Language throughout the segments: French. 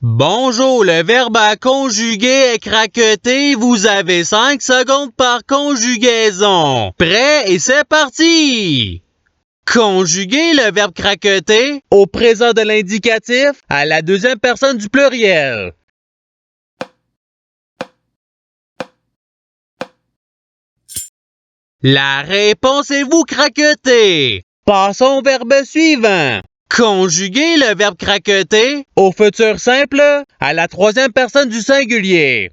Bonjour, le verbe à conjuguer est craqueté. Vous avez 5 secondes par conjugaison. Prêt et c'est parti! Conjuguer le verbe craqueter au présent de l'indicatif à la deuxième personne du pluriel. La réponse est vous craqueter. Passons au verbe suivant. Conjuguer le verbe craqueter au futur simple à la troisième personne du singulier.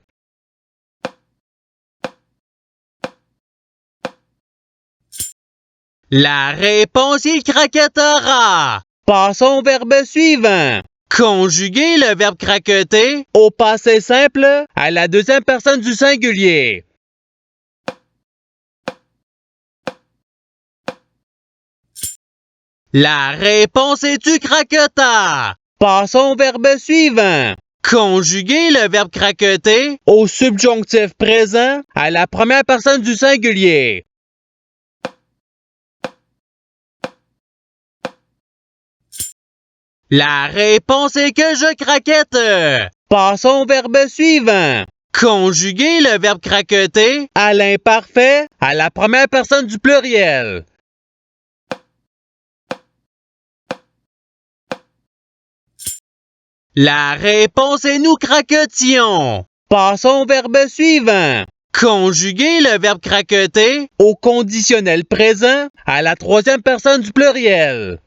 La réponse est craquetera. Passons au verbe suivant. Conjuguer le verbe craqueter au passé simple à la deuxième personne du singulier. La réponse est tu craqueta. Passons au verbe suivant. Conjuguer le verbe craqueter au subjonctif présent à la première personne du singulier. La réponse est que je craquette. Passons au verbe suivant. Conjuguer le verbe craqueter à l'imparfait à la première personne du pluriel. La réponse est nous craquetions. Passons au verbe suivant. Conjuguer le verbe craqueter au conditionnel présent à la troisième personne du pluriel.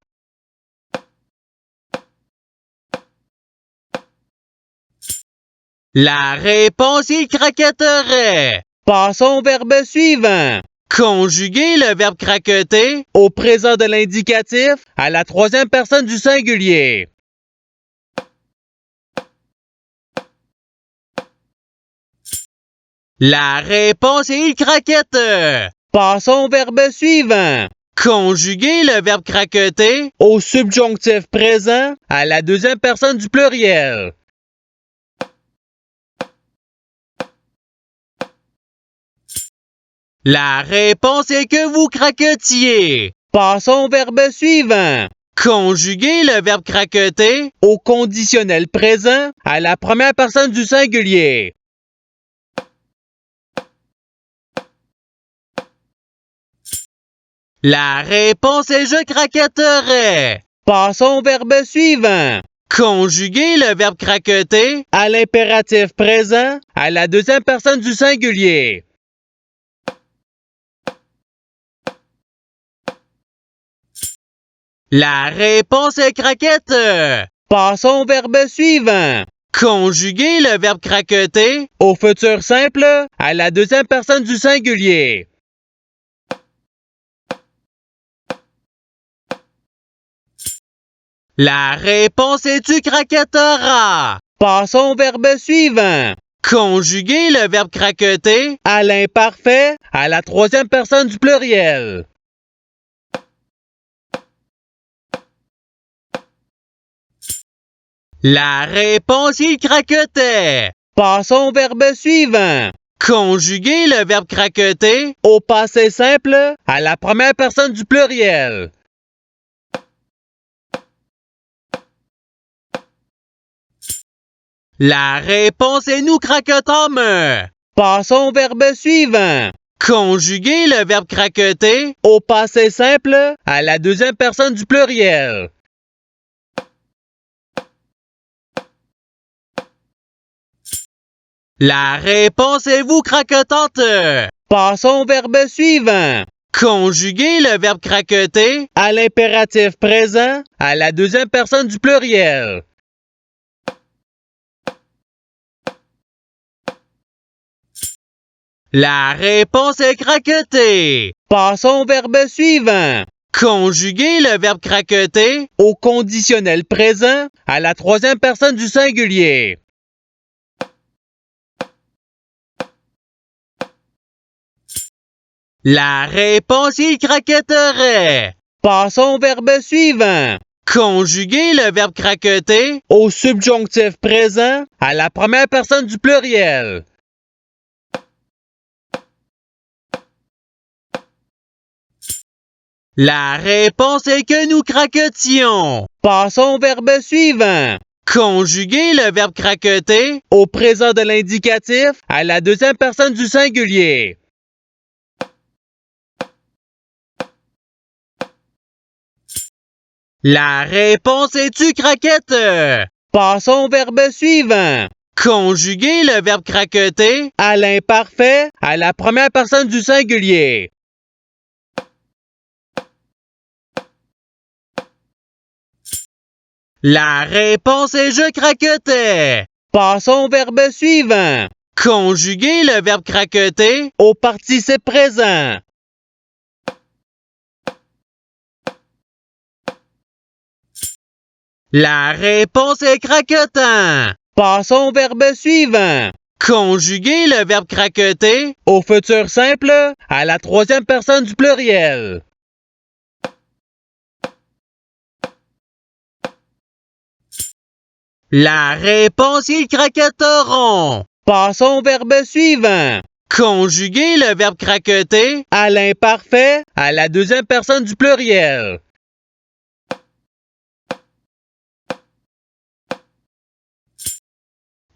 La réponse est craquetterait. Passons au verbe suivant. Conjuguer le verbe craqueter au présent de l'indicatif à la troisième personne du singulier. La réponse est il craquette. Passons au verbe suivant. Conjuguer le verbe craqueter au subjonctif présent à la deuxième personne du pluriel. La réponse est que vous craquetiez. Passons au verbe suivant. Conjuguer le verbe craqueter au conditionnel présent à la première personne du singulier. La réponse est je craquetterais. Passons au verbe suivant. Conjuguer le verbe craqueter à l'impératif présent à la deuxième personne du singulier. La réponse est craquette. Passons au verbe suivant. Conjuguer le verbe craqueter au futur simple à la deuxième personne du singulier. La réponse est tu craquetteras. Passons au verbe suivant. Conjuguer le verbe craqueter à l'imparfait à la troisième personne du pluriel. La réponse est craquetait. Passons au verbe suivant. Conjuguer le verbe craqueter au passé simple à la première personne du pluriel. La réponse est nous craquetâmes. Passons au verbe suivant. Conjuguer le verbe craqueter au passé simple à la deuxième personne du pluriel. La réponse est vous craquetante. Passons au verbe suivant. Conjuguer le verbe craqueter à l'impératif présent à la deuxième personne du pluriel. La réponse est craqueter. Passons au verbe suivant. Conjuguer le verbe craqueter au conditionnel présent à la troisième personne du singulier. La réponse est craquetterait. Passons au verbe suivant. Conjuguer le verbe craqueter au subjonctif présent à la première personne du pluriel. La réponse est que nous craquetions. Passons au verbe suivant. Conjuguer le verbe craqueter au présent de l'indicatif à la deuxième personne du singulier. La réponse est tu craquette. Passons au verbe suivant. Conjuguer le verbe craqueter à l'imparfait à la première personne du singulier. La réponse est je craquetais. Passons au verbe suivant. Conjuguer le verbe craqueter au participe présent. La réponse est craquetant. Passons au verbe suivant. Conjuguer le verbe craqueter au futur simple à la troisième personne du pluriel. La réponse est ils craquetteront. Passons au verbe suivant. Conjuguer le verbe craqueter à l'imparfait à la deuxième personne du pluriel.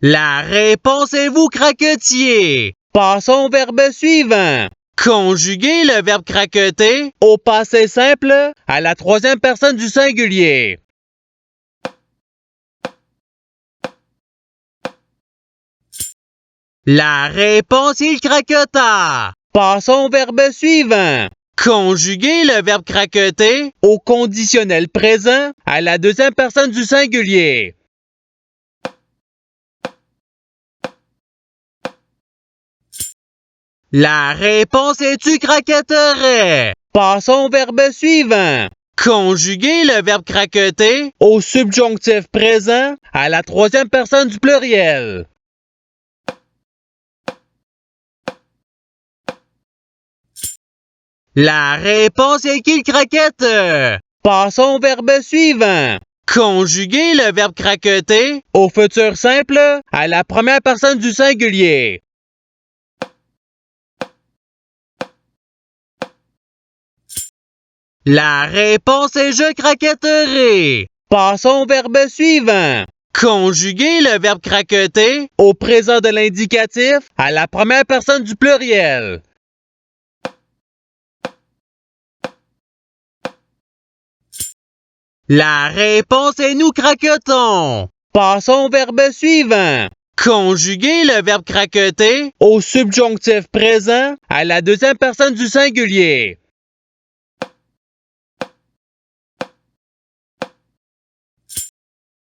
La réponse est vous craquetiez. Passons au verbe suivant. Conjuguer le verbe craqueter au passé simple à la troisième personne du singulier. La réponse est il craqueta. Passons au verbe suivant. Conjuguer le verbe craqueter au conditionnel présent à la deuxième personne du singulier. La réponse est tu craquetterais. Passons au verbe suivant. Conjuguer le verbe craqueter au subjonctif présent à la troisième personne du pluriel. La réponse est qu'il craquette. Passons au verbe suivant. Conjuguer le verbe craqueter au futur simple à la première personne du singulier. La réponse est je craquetterai. Passons au verbe suivant. Conjuguer le verbe craqueter au présent de l'indicatif à la première personne du pluriel. La réponse est nous craquetons. Passons au verbe suivant. Conjuguer le verbe craqueter au subjonctif présent à la deuxième personne du singulier.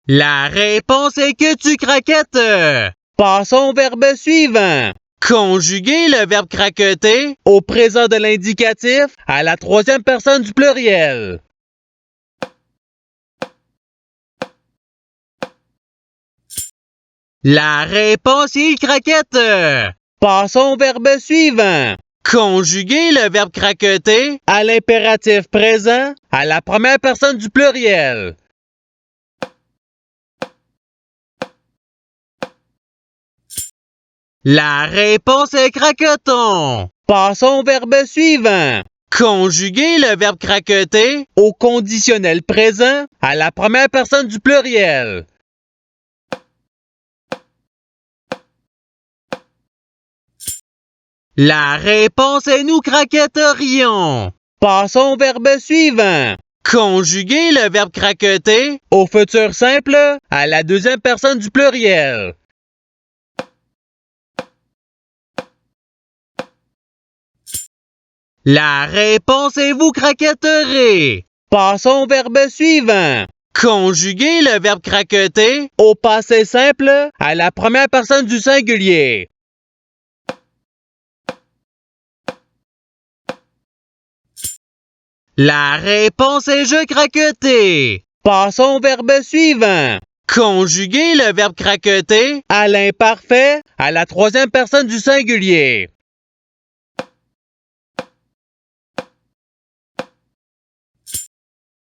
La réponse est que tu craquettes. Passons au verbe suivant. Conjuguer le verbe craqueter au présent de l'indicatif à la troisième personne du pluriel. La réponse est il craquette. Passons au verbe suivant. Conjuguer le verbe craqueter à l'impératif présent à la première personne du pluriel. La réponse est craqueton. Passons au verbe suivant. Conjuguer le verbe craqueter au conditionnel présent à la première personne du pluriel. La réponse est nous craquetterions. Passons au verbe suivant. Conjuguer le verbe craqueter au futur simple à la deuxième personne du pluriel. La réponse est vous craquetterez. Passons au verbe suivant. Conjuguer le verbe craqueter au passé simple à la première personne du singulier. La réponse est je craqueter. Passons au verbe suivant. Conjuguer le verbe craqueter à l'imparfait à la troisième personne du singulier.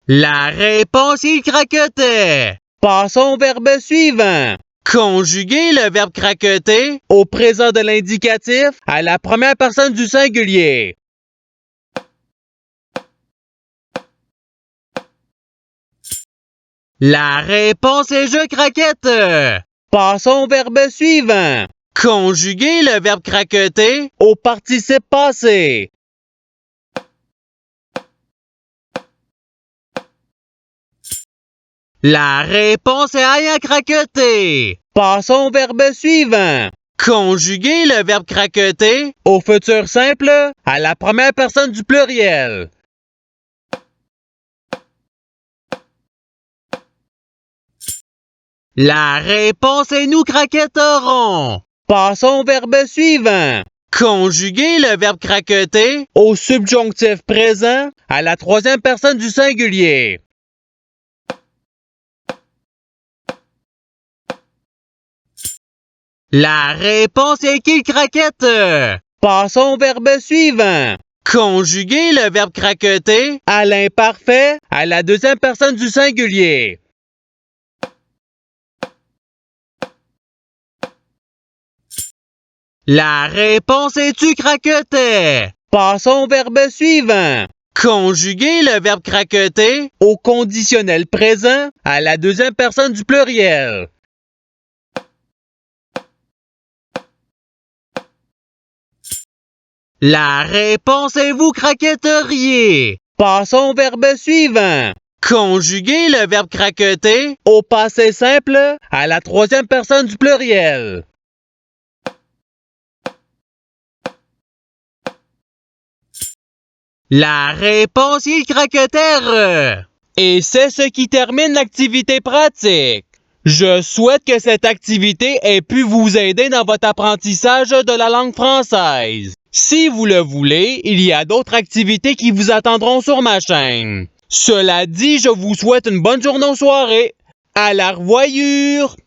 La réponse est il craquetait. Passons au verbe suivant. Conjuguer le verbe craqueter au présent de l'indicatif à la première personne du singulier. La réponse est je craquette. Passons au verbe suivant. Conjuguer le verbe craqueter au participe passé. La réponse est ayant craqueté. Passons au verbe suivant. Conjuguer le verbe craqueter au futur simple à la première personne du pluriel. La réponse est nous craquetterons. Passons au verbe suivant. Conjuguer le verbe craqueter au subjonctif présent à la troisième personne du singulier. La réponse est qu'il craquette. Passons au verbe suivant. Conjuguer le verbe craqueter à l'imparfait à la deuxième personne du singulier. La réponse est tu craquetais. Passons au verbe suivant. Conjuguer le verbe craqueter au conditionnel présent à la deuxième personne du pluriel. La réponse est vous craquetteriez. Passons au verbe suivant. Conjuguer le verbe craqueter au passé simple à la troisième personne du pluriel. La réponse est craquetèrent. Et c'est ce qui termine l'activité pratique. Je souhaite que cette activité ait pu vous aider dans votre apprentissage de la langue française. Si vous le voulez, il y a d'autres activités qui vous attendront sur ma chaîne. Cela dit, je vous souhaite une bonne journée ou soirée. À la revoyure!